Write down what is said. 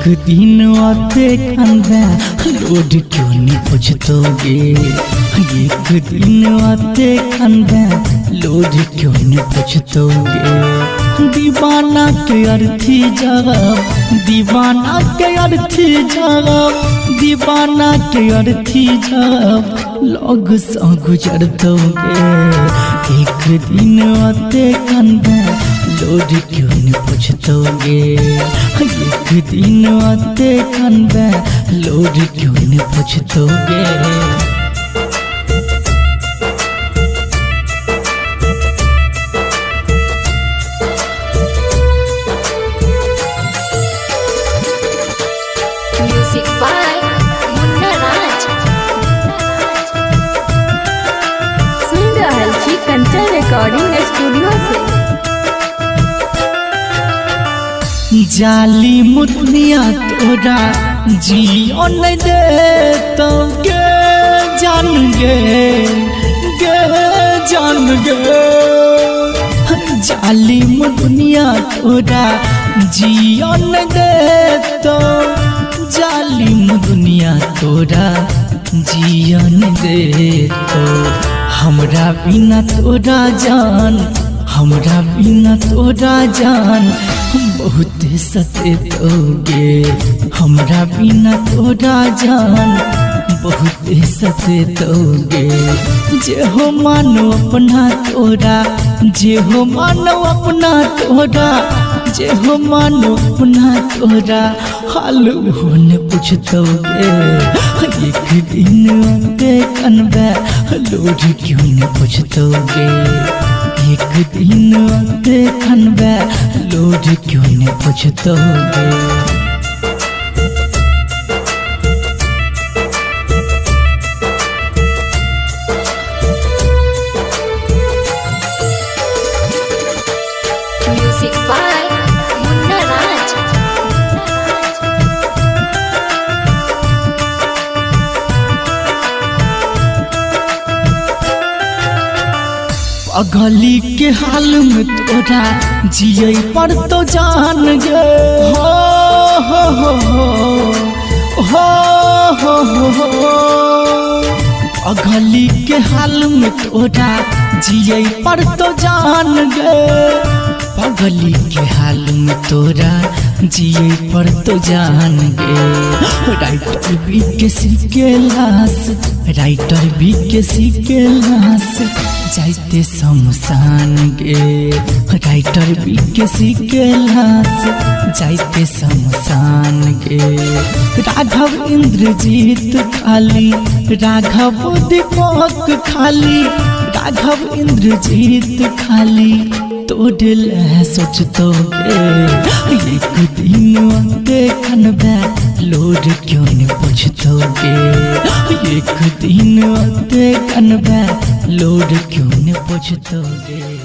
एक दिन आते कंधा लोड क्यों नहीं पूछतोगे। एक दिन आते कंधा लोड क्यों नहीं पूछतोगे। दीवाना के अर्थी जवाब, दीवाना के अर्थी जवाब, दीवाना के अर्थी जवाब लोग सौ गुजर दोगे। एक दिन आते कंधा लोड क्यों नहीं पूछतोगे। एक दिन आते कंधा लोड क्यों नहीं पूछतोगे। Music by Munna Raj. सुन रहल छी कंचन रिकॉर्डिंग स्टूडियो से। जाली मुदनिया तोरा जियो नहीं दे तो गे जान गे जान गे। जाली मुदनिया तोरा जियो नहीं दे तो, जाली मुदनिया तोरा जियो नहीं दे तो। हमरा बिना तोरा जान, हमरा बिना तोरा जान बहुत सतेतोगे। हमरा बिना तोरा जान बहुत सतेतोगे। जे हो मानो अपना तोरा, जे हो मानो अपना तोरा, जे हो मानो अपना तोरा हाल होने पूछतोगे। एक दिन आते कनबे लोड क्यों नहीं पूछतोगे। एक दिन आते कनबे लोड क्यों नहीं पूछतोगे। Music by Munna Raj. अगली के हाल में तोरा जिये पर तो जान गे। हो हो हो हो हो हो हो। अगली के हाल में तोरा जिये पर तो जान गे। पगली के हाल में तोरा जिये पर तो जान गे। राइटर भी किसी के लाश, राइटर भी किसी के लाश जाते शमशान गे। राइटर भी किसी के लाश जाते शमशान गे। राघव इंद्रजीत खाली, राघव दीपक खाली, राघव इंद्रजीत खाली तोड़ल सोचतोगे। एक दिन आते कनबे लोड क्यों नहीं पूछतोगे। एक दिन आते कनबे लोड क्यों नहीं पूछतोगे।